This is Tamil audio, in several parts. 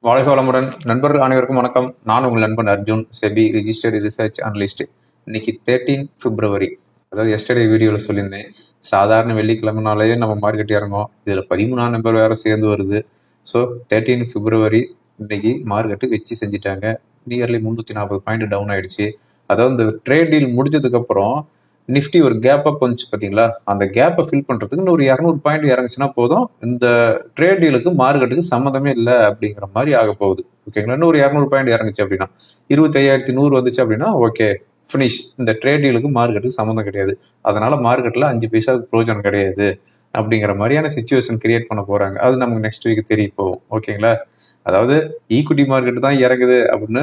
வாழ்க வளமுடன். நண்பர்கள் அனைவருக்கும் வணக்கம். நான் உங்கள் நண்பன் Arjun, SEBI registered research analyst. இன்னைக்கு 13 பிப்ரவரி, அதாவது எஸ்டர்டே வீடியோவில் சொல்லியிருந்தேன். சாதாரண வெள்ளிக்கிழமைனாலே நம்ம மார்க்கெட் இறங்கும். இதில் 13ஆம் நம்பர் வேற சேர்ந்து வருது. ஸோ 13 பிப்ரவரி இன்னைக்கு மார்க்கெட்டு வச்சு செஞ்சுட்டாங்க. நியர்லி 340 பாயிண்ட் டவுன் ஆயிடுச்சு. அதாவது இந்த ட்ரேட் டீல் முடிஞ்சதுக்கப்புறம் நிஃப்டி ஒரு கேப் அப் வந்துச்சு பார்த்தீங்களா? அந்த கேப்பை ஃபில் பண்ணுறதுக்கு இன்னும் ஒரு 200 பாயிண்ட் இறங்குச்சுன்னா போதும், இந்த ட்ரேட் டீலுக்கு மார்க்கெட்டுக்கு சம்மந்தமே இல்லை அப்படிங்கிற மாதிரி ஆக போகுது. ஓகேங்களா? இன்னும் ஒரு 200 பாயிண்ட் இறங்குச்சு அப்படின்னா 25,100 வந்துச்சு அப்படின்னா ஓகே ஃபினிஷ். இந்த ட்ரேட் டீலுக்கு மார்க்கெட்டுக்கு சம்மந்தம் கிடையாது. அதனால மார்க்கெட்டில் 5 பைசா பிரோஜனம் கிடையாது அப்படிங்கிற மாதிரியான சுச்சுவேஷன் கிரியேட் பண்ண போகிறாங்க. அது நமக்கு நெக்ஸ்ட் வீக் தெரிய போகும். ஓகேங்களா? அதாவது ஈக்விட்டி மார்க்கெட் தான் இறங்குது அப்படின்னு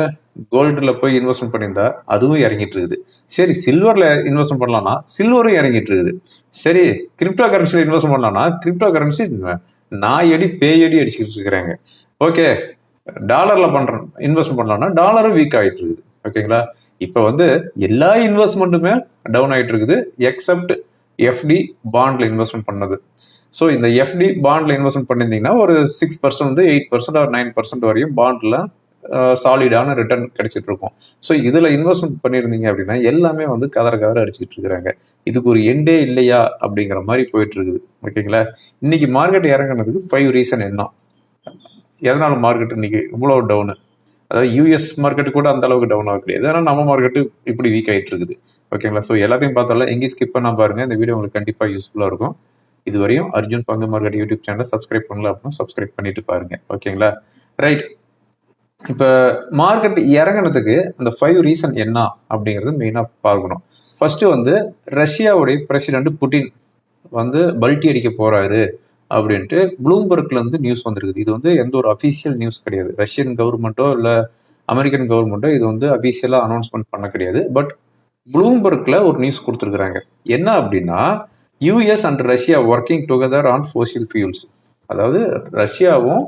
கோல்டில் போய் இன்வெஸ்ட்மெண்ட் பண்ணியிருந்தா அதுவும் இறங்கிட்டு இருக்குது. சரி, சில்வரில் இன்வெஸ்ட்மெண்ட் பண்ணலாம்னா சில்வரும் இறங்கிட்டு இருக்குது. சரி, கிரிப்டோ கரன்சியில் இன்வெஸ்ட்மெண்ட் பண்ணலாம்னா கிரிப்டோ கரன்சி நாயடி பேயடி அடிச்சுக்கிட்டு இருக்கிறாங்க. ஓகே, டாலரில் பண்ணுறோம் இன்வெஸ்ட்மெண்ட் பண்ணலாம்னா டாலரும் வீக் ஆகிட்டு இருக்குது. ஓகேங்களா? இப்போ எல்லா இன்வெஸ்ட்மெண்ட்டுமே டவுன் ஆகிட்டு இருக்குது எக்ஸப்ட் எஃப்டி பாண்டில் இன்வெஸ்ட்மெண்ட் பண்ணது. ஸோ இந்த எஃப்டி பாண்டில் இன்வெஸ்ட்மெண்ட் பண்ணியிருந்தீங்கன்னா ஒரு 6% 8% ஒரு 9% வரையும் பாண்டில் சாலிடான ரிட்டர்ன் கிடைச்சிட்டு இருக்கும். ஸோ இதில் இன்வெஸ்ட்மெண்ட் பண்ணியிருந்தீங்க அப்படின்னா எல்லாமே கதற அடிச்சுக்கிட்டு இருக்கிறாங்க. இதுக்கு ஒரு எண்டே இல்லையா அப்படிங்கிற மாதிரி போயிட்டு இருக்குது. ஓகேங்களா? இன்னைக்கு மார்க்கெட் இறங்குனதுக்கு 5 ரீசன் என்ன, எதனால மார்க்கெட் இன்னைக்கு இவ்வளோ டவுனு. அதாவது யூஎஸ் மார்க்கெட்டு கூட அந்த அளவுக்கு டவுன் ஆக கிடையாது, ஏன்னா நம்ம மார்க்கெட்டு இப்படி வீக் ஆகிட்டு இருக்குது. ஓகேங்களா? ஸோ எல்லாத்தையும் பார்த்தாலும் எங்கேயும் ஸ்கிப் பண்ணா பாருங்க. இந்த வீடியோ உங்களுக்கு கண்டிப்பாக யூஸ்ஃபுல்லாக இருக்கும். இதுவரையும் அர்ஜுன் பங்கு மார்க்கெட் யூடியூப் சேனலை சப்ஸ்கிரைப் பண்ணல அப்படின்னா சப்ஸ்கிரைப் பண்ணிட்டு பாருங்க. ஓகேங்களா? ரைட். இப்போ மார்க்கெட் இறங்கினதுக்கு அந்த 5 ரீசன் என்ன அப்படிங்கிறது மெயினாக பார்க்கணும். ஃபர்ஸ்ட் ரஷ்யாவுடைய பிரசிடென்ட் புட்டின் பல்ட்டி அடிக்க போறாரு அப்படின்ட்டு ப்ளூம்பர்க்ல நியூஸ் வந்திருக்குது. இது எந்த ஒரு அஃபீஷியல் நியூஸ் கிடையாது. ரஷ்யன் கவர்மெண்ட்டோ இல்லை அமெரிக்கன் கவர்மெண்ட்டோ இது அஃபீஷியலாக அனௌன்ஸ்மெண்ட் பண்ண கிடையாது. பட் ப்ளூம்பர்க்ல ஒரு நியூஸ் கொடுத்துருக்குறாங்க. என்ன அப்படின்னா, US and Russia working together on ஃபோசில் fuels. அதாவது ரஷ்யாவும்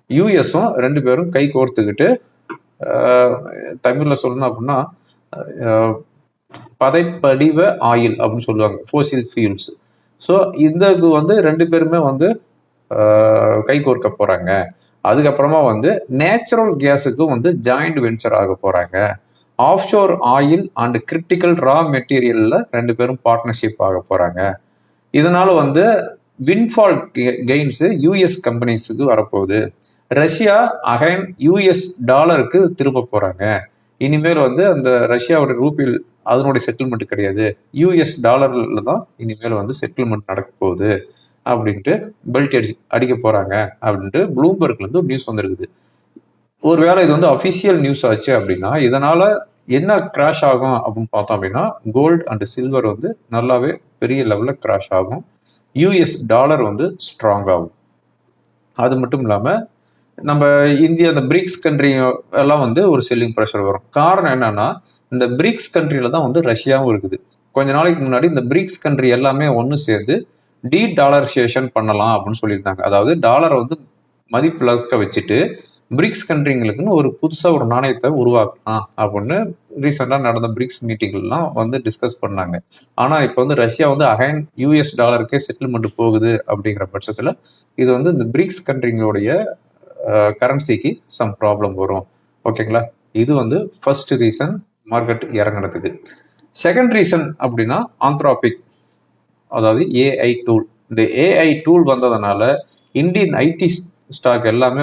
யூஎஸும் 2 பேரும் கை கோர்த்துக்கிட்டு, தமிழில் சொல்லணும் அப்படின்னா பதைப்படிவ ஆயில் அப்படின்னு சொல்லுவாங்க, ஃபோசில் ஃபியூல்ஸ். ஸோ இதுக்கு 2 பேருமே கை கோர்க்க போறாங்க. அதுக்கப்புறமா நேச்சுரல் கேஸுக்கு ஜாயிண்ட் வெஞ்சர் ஆக போறாங்க. ஆஃப்ஷோர் ஆயில் அண்ட் கிரிட்டிக்கல் ரா மெட்டீரியல்ல 2 பேரும் பார்ட்னர்ஷிப் ஆக போறாங்க. இதனால வின்ஃபால் கெயின்ஸ் யூஎஸ் கம்பெனிஸுக்கு வரப்போகுது. ரஷ்யா அகைன் யூஎஸ் டாலருக்கு திரும்ப போறாங்க. இனிமேல் அந்த ரஷ்யாவோட ரூபில் அதனுடைய செட்டில்மெண்ட் கிடையாது, யூஎஸ் டாலர்ல தான் இனிமேல் செட்டில்மெண்ட் நடக்க போகுது அப்படின்ட்டு பெல்ட் அடிக்க போறாங்க அப்படின்ட்டு ப்ளூம்பர்க்ல நியூஸ் வந்திருக்குது. ஒருவேளை இது அஃபிஷியல் நியூஸ் ஆச்சு அப்படின்னா இதனால என்ன கிராஷ் ஆகும் அப்படின்னு பார்த்தோம் அப்படின்னா, கோல்டு அண்ட் சில்வர் நல்லாவே பெரிய லெவலில் கிராஷ் ஆகும். யூஎஸ் டாலர் ஸ்ட்ராங் ஆகும். அது மட்டும் இல்லாமல் நம்ம இந்தியா, இந்த பிரிக்ஸ் கண்ட்ரி எல்லாம் ஒரு செல்லிங் ப்ரெஷர் வரும். காரணம் என்னன்னா, இந்த பிரிக்ஸ் கண்ட்ரியில தான் ரஷ்யாவும் இருக்குது. கொஞ்ச நாளைக்கு முன்னாடி இந்த பிரிக்ஸ் கண்ட்ரி எல்லாமே ஒன்று சேர்ந்து டாலரைசேஷன் பண்ணலாம் அப்படின்னு சொல்லியிருந்தாங்க. அதாவது டாலரை மதிப்பிழக்க வச்சுட்டு பிரிக்ஸ் கண்ட்ரிங்களுக்குன்னு ஒரு புதுசாக ஒரு நாணயத்தை உருவாக்கலாம் அப்படின்னு ரீசெண்டாக நடந்த பிரிக்ஸ் மீட்டிங்லாம் டிஸ்கஸ் பண்ணாங்க. ஆனால் இப்போ ரஷ்யா அகைன் யூஎஸ் டாலருக்கே செட்டில்மெண்ட் போகுது அப்படிங்கிற பட்சத்தில் இது இந்த பிரிக்ஸ் கண்ட்ரிங்களுடைய கரன்சிக்கு சம் ப்ராப்ளம் வரும். ஓகேங்களா? இது ஃபர்ஸ்ட் ரீசன் மார்க்கெட் இறங்குறதுக்கு. செகண்ட் ரீசன் அப்படின்னா ஆந்த்ராபிக், அதாவது ஏஐ டூல். இந்த ஏஐ டூல் வந்ததுனால இந்தியன் ஐடி ஸ்டாக் எல்லாமே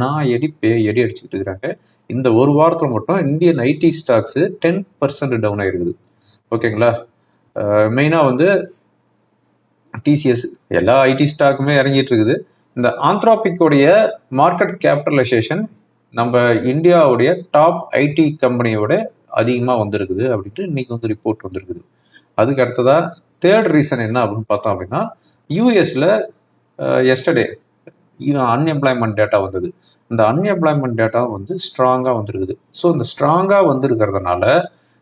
நான் எடி பேயடி அடிச்சுக்கிட்டு இருக்கிறாங்க. இந்த ஒரு வாரத்தில் மட்டும் இந்தியன் ஐடி ஸ்டாக்ஸ் 10% டவுன் ஆயிருக்குது. ஓகேங்களா? மெயினாக டிசிஎஸ் எல்லா ஐடி ஸ்டாக்குமே இறங்கிட்டு இருக்குது. இந்த ஆந்த்ராபிக்கோடைய மார்க்கெட் கேபிட்டலைசேஷன் நம்ம இந்தியாவுடைய டாப் ஐடி கம்பெனியோட அதிகமாக வந்திருக்குது அப்படின்ட்டு இன்னைக்கு ரிப்போர்ட் வந்திருக்குது. அதுக்கு அடுத்ததா தேர்ட் ரீசன் என்ன அப்படின்னு பார்த்தோம் அப்படின்னா, யூஎஸ்ல எஸ்டர்டே அன்எம்ப்ளாய்மெண்ட் டேட்டா வந்தது. இந்த அன்எம்ப்ளாய்மெண்ட் டேட்டா ஸ்ட்ராங்காக வந்திருக்குது. ஸோ இந்த ஸ்ட்ராங்காக வந்திருக்கிறதுனால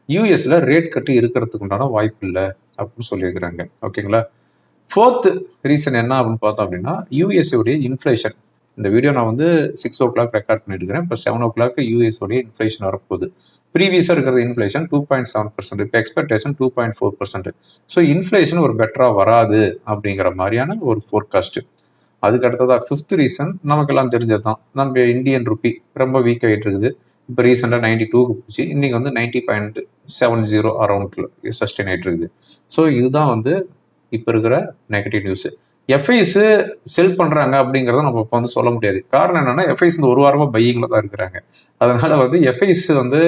யூஎஸ்ல ரேட் கட்டி இருக்கிறதுக்கு உண்டான வாய்ப்பு இல்லை அப்படின்னு சொல்லியிருக்கிறாங்க. ஓகேங்களா? ஃபோர்த் ரீசன் என்ன அப்படின்னு பார்த்தோம் அப்படின்னா, யூஎஸ் உடைய இன்ஃப்ளேஷன். இந்த வீடியோ நான் 6 o'clock ரெக்கார்ட் பண்ணிட்டு இருக்கிறேன். இப்போ 7 o'clock யூஎஸ் உடைய இன்ஃப்ளேஷன் வரப்போகுது. ப்ரீவியஸாக இருக்கிற இன்ஃப்ளேஷன் 2.7%, இப்போ எக்ஸ்பெக்டேஷன் 2.4%. ஸோ இன்ஃப்ளேஷன் ஒரு பெட்டராக வராது அப்படிங்கிற மாதிரியான ஒரு ஃபோர்காஸ்ட். அதுக்கு அடுத்ததா ஃபிஃப்த் ரீசன் நமக்கெல்லாம் தெரிஞ்சது தான், நம்ம இந்தியன் ருப்பி ரொம்ப வீக் ஆகிட்டு இருக்குது. இப்போ ரீசெண்டாக 92க்கு போச்சு, இன்னைக்கு வந்து 90.70 அரௌண்டில் சஸ்டெயின் ஆகிட்டு இருக்குது. ஸோ இதுதான் வந்து இப்போ இருக்கிற நெகட்டிவ் நியூஸ். எஃப்ஐஸ் செல் பண்ணுறாங்க அப்படிங்கிறத நம்ம இப்போ வந்து சொல்ல முடியாது. காரணம் என்னன்னா, எஃப்ஐஸ் இந்த ஒரு வாரமாக பையிங்கில் தான் இருக்கிறாங்க. அதனால வந்து எஃப்ஐஸ் வந்து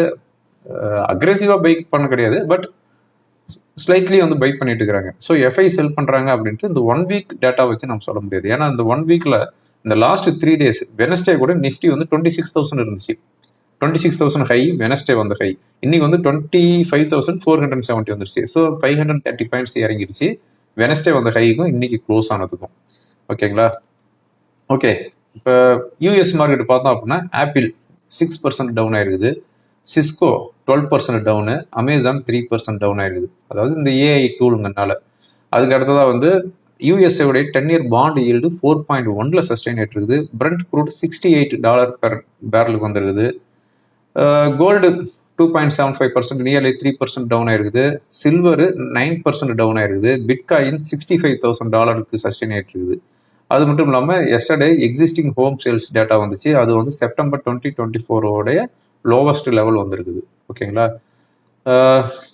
அக்ரெசிவாக பைக் பண்ண கிடையாது, பட் ஸ்லைட்லி வந்து பைக் பண்ணிட்டு இருக்கிறாங்க. ஸோ எஃப்ஐ செல் பண்ணுறாங்க அப்படின்ட்டு இந்த 1 வீக் டேட்டா வச்சு நம்ம சொல்ல முடியாது. ஏன்னா இந்த 1 வீக்கில் இந்த லாஸ்ட் 3 days வெனஸ்டே கூட நிஃப்டி வந்து 26,000 இருந்துச்சு. 26,000 ஹை, வெனஸ்டே வந்து ஹை. இன்னைக்கு வந்து 25,470 வந்துருச்சு. ஸோ 530 பாயிண்ட்ஸ் இறங்கிடுச்சு வெனஸ்டே வந்து ஹைக்கும் இன்னைக்கு க்ளோஸ் ஆனதுக்கும். ஓகேங்களா? ஓகே, இப்போ யூஎஸ் மார்க்கெட் பார்த்தோம் அப்படின்னா ஆப்பிள் 6% டவுன் ஆயிருக்குது, சிஸ்கோ 12% டவுனு, அமேசான் 3% டவுன் ஆயிருக்குது. அதாவது இந்த ஏஐ டூலுங்கனால. அதுக்கு அடுத்ததாக வந்து யூஎஸ்ஏடைய 10-year பாண்ட் ஈல்டு 4.1ல சஸ்டெயின் ஆகிட்டு இருக்குது. பிரண்ட் க்ரூட் $68 பெர் பேரலுக்கு வந்துருக்குது. கோல்டு 2.75%, நியர்லி 3% டவுன் ஆயிருக்குது. சில்வர் 9% டவுன் ஆயிருக்குது. பிட்காயின் $65,000 சஸ்டெயின் ஆகிட்டு இருக்குது. அது மட்டும் இல்லாமல் yesterday existing home sales data வந்துச்சு. அது வந்து செப்டம்பர் 2024 லோவஸ்ட் லெவல் வந்திருக்குது. ஓகேங்களா?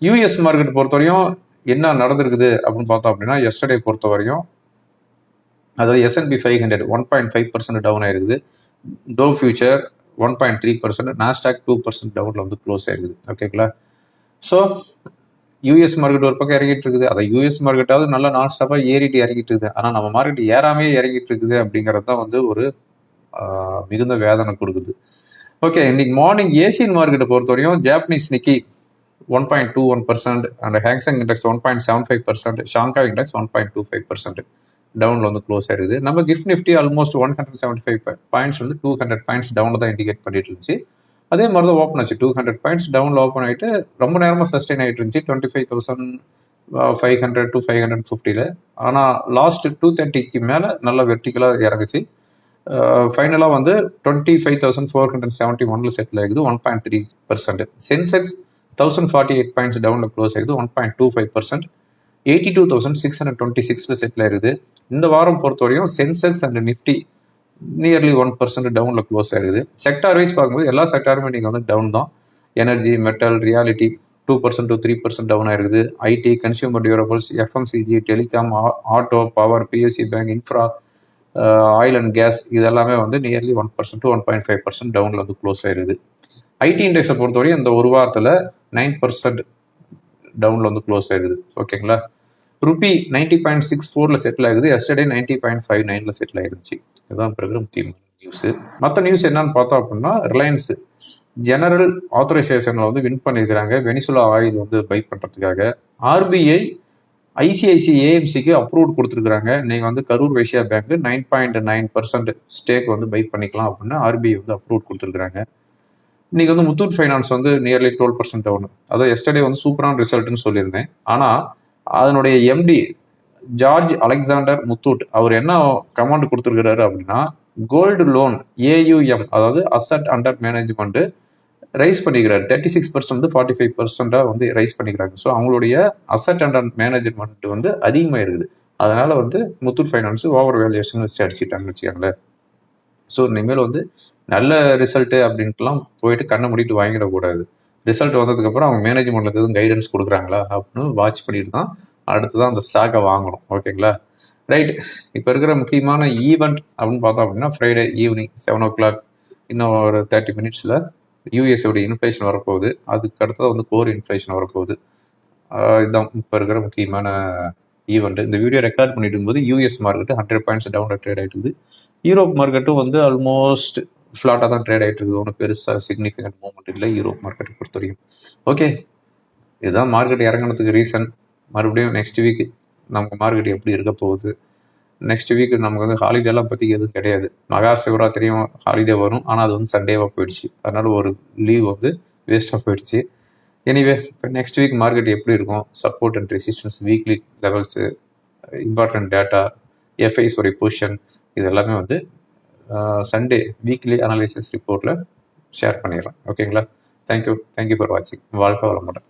யூஎஸ் மார்க்கெட் பொறுத்தவரையும் என்ன நடந்திருக்குது அப்படின்னு பார்த்தோம் அப்படின்னா, எஸ்டர்டே பொறுத்த வரையும் அதாவது S&P 500 1.5% டவுன் ஆயிருக்குது. டோ ஃபியூச்சர் 1.3%, நாஸ்டாக் 2% டவுன்ல வந்து க்ளோஸ் ஆயிருக்குது. ஓகேங்களா? ஸோ யூஎஸ் மார்க்கெட் ஒரு பக்கம் இறங்கிட்டு இருக்குது. அதை யூஎஸ் மார்க்கெட்டாவது நல்லா நான் ஸ்டாப்பாக ஏறிட்டு இறங்கிட்டு இருக்குது. ஆனால் நம்ம மார்க்கெட் ஏறாமே இறங்கிட்டு இருக்குது அப்படிங்கிறது தான் வந்து ஒரு மிகுந்த வேதனை கொடுக்குது. ஓகே, இன்னைக்கு மார்னிங் ஏசியன் மார்க்கெட்டை பொறுத்தவரையும் Japanese Nikkei 1.21% and Hang Seng index 1.75%, Shanghai index 1.25% டவுன்ல வந்து க்ளோஸ் ஆயிருது. நம்ம கிஃப்ட் நிஃப்டி ஆல்மோஸ்ட் 175 பாயிண்ட்ஸ் வந்து 200 பாயிண்ட்ஸ் டவுன்ல தான் இண்டிகேட் பண்ணிட்டு இருந்துச்சு. அதே மாதிரி தான் ஓப்பன் ஆச்சு. 200 பாயிண்ட்ஸ் டவுன்ல ஓப்பன் ஆகிட்டு ரொம்ப நேரமாக சஸ்டெயின் ஆகிட்டு இருந்துச்சு 25,500 to 550ல. ஆனால் லாஸ்ட் 230க்கு மேலே நல்லா வெர்டிக்கலாக இறங்குச்சு. ஃபைனலாக வந்து 25,471ல செட்டில் ஆகுது, 1.3%. சென்செக்ஸ் 1048 பாயிண்ட்ஸ் டவுனில் க்ளோஸ் ஆகுது, 1.25%. 82,626ல செட்டில் ஆயிருது. இந்த வாரம் பொறுத்தவரையும் சென்செக்ஸ் அண்ட் நிஃப்டி நியர்லி 1% டவுனில் க்ளோஸ் ஆயிருது. செக்டார் வைஸ் பார்க்கும்போது எல்லா செக்டாருமே நீங்கள் வந்து டவுன் தான். Energy, metal, reality 2% to 3% down ஆயிருக்குது. IT, consumer durables, FMCG, telecom, auto, power, PSC bank, infra, oil and gas இதெல்லாமே வந்து நியர்லி 1% to 1.5% டவுனில் வந்து க்ளோஸ் ஆயிருது. ஐடி இண்டெக்ஸை பொறுத்தவரையும் இந்த ஒரு வாரத்தில் 9% டவுனில் வந்து க்ளோஸ் ஆயிருது. ஓகேங்களா? ருபி 90.64ல செட்டில் ஆகுது, எஸ்டர்டே 90.59ல செட்டில் ஆயிருந்துச்சு. இதுதான் பிறகு முக்கியமான நியூஸு. மற்ற நியூஸ் என்னன்னு பார்த்தோம் அப்படின்னா, ரிலையன்ஸ் ஜெனரல் ஆத்தரைசேஷனில் வந்து வின் பண்ணியிருக்கிறாங்க வெனிசுலா ஆயில் வந்து பை பண்ணுறதுக்காக. ஆர்பிஐ ஐசிஐசி ஏஎம்சிக்கு அப்ரூவ் கொடுத்துருக்குறாங்க. நீங்கள் வந்து கரூர் வைசியா பேங்க் 9.9% ஸ்டேக் வந்து பை பண்ணிக்கலாம் அப்படின்னு ஆர்பிஐ வந்து அப்ரூவ் கொடுத்துருக்குறாங்க. இன்னைக்கு வந்து முத்தூட் ஃபைனான்ஸ் வந்து நியர்லி 12% டவுன். அதாவது எஸ்டர்டே வந்து சூப்பரான ரிசல்ட்னு சொல்லியிருந்தேன். ஆனால் அதனுடைய எம்டி ஜார்ஜ் அலெக்சாண்டர் முத்தூட் அவர் என்ன கமாண்ட் கொடுத்துருக்கிறாரு அப்படின்னா, கோல்டு லோன் ஏயுஎம் அதாவது அசட் அண்டர் மேனேஜ்மெண்ட் ரைஸ் பண்ணிக்கிறாரு. 36% 45% வந்து ரைஸ் பண்ணிக்கிறாங்க. ஸோ அவங்களுடைய அசட் அண்டர் மேனேஜ்மெண்ட் வந்து அதிகமாக இருக்குது. அதனால வந்து முத்தூட் ஃபைனான்ஸ் ஓவர் வேல்யூஷன் வச்சு அடிச்சுட்டாங்கன்னு வச்சுக்காங்களேன். ஸோ இனிமேல் வந்து நல்ல ரிசல்ட்டு அப்படின்ட்டுலாம் போயிட்டு கண்ணை மூடிட்டு வாங்கிடக்கூடாது. ரிசல்ட் வந்ததுக்கப்புறம் அவங்க மேனேஜ்மெண்ட்ல எதுவும் கைடன்ஸ் கொடுக்குறாங்களா அப்படின்னு வாட்ச் பண்ணிட்டு தான் அடுத்துதான் அந்த ஸ்டாக்கை வாங்கணும். ஓகேங்களா? ரைட், இப்போ இருக்கிற முக்கியமான ஈவெண்ட் அப்படின்னு பார்த்தோம் அப்படின்னா, ஃப்ரைடே ஈவினிங் 7 o'clock இன்னும் ஒரு 30 minutesல யூஎஸ்ஓடைய இன்ஃப்ளேஷன் வரப்போகுது. அதுக்கு அடுத்தது வந்து கோர் இன்ஃப்ளேஷன் வரப்போகுது. இதுதான் இப்போ இருக்கிற முக்கியமான ஈவெண்ட். இந்த வீடியோ ரெக்கார்ட் பண்ணிட்டு இருக்கும்போது யூஎஸ் மார்க்கெட்டு 100 பாயிண்ட்ஸ் டவுனில் ட்ரேட் ஆகிட்டு இருக்குது. யூரோப் மார்க்கெட்டும் வந்து ஆல்மோஸ்ட் ஃப்ளாட்டாக தான் ட்ரேட் ஆகிட்டு இருக்குது. ஒன்றும் பெருசாக சிக்னிஃபிகண்ட் மூவ்மெண்ட் இல்லை யூரோப் மார்க்கெட்டை பொறுத்த வரைக்கும். ஓகே, இதுதான் மார்க்கெட் இறங்கினதுக்கு ரீசன். மறுபடியும் நெக்ஸ்ட் வீக் நமக்கு மார்க்கெட் எப்படி இருக்க போகுது. நெக்ஸ்ட் வீக் நமக்கு வந்து ஹாலிடேலாம் பற்றி எதுவும் கிடையாது. மகா சிவராத்திரியும் ஹாலிடே வரும், ஆனால் அது வந்து சண்டேவாக போயிடுச்சு. அதனால ஒரு லீவ் வந்து வேஸ்ட்டாக போயிடுச்சு. எனிவே, இப்போ நெக்ஸ்ட் வீக் மார்க்கெட் எப்படி இருக்கும், support and resistance, weekly levels, important data, FIs உடைய பொசிஷன், இது எல்லாமே வந்து சண்டே வீக்லி அனாலிசிஸ் ரிப்போர்ட்டில் ஷேர் பண்ணிடுறேன். ஓகேங்களா? தேங்க்யூ ஃபார் வாட்சிங். வாழ்க்கை வளமுடன்.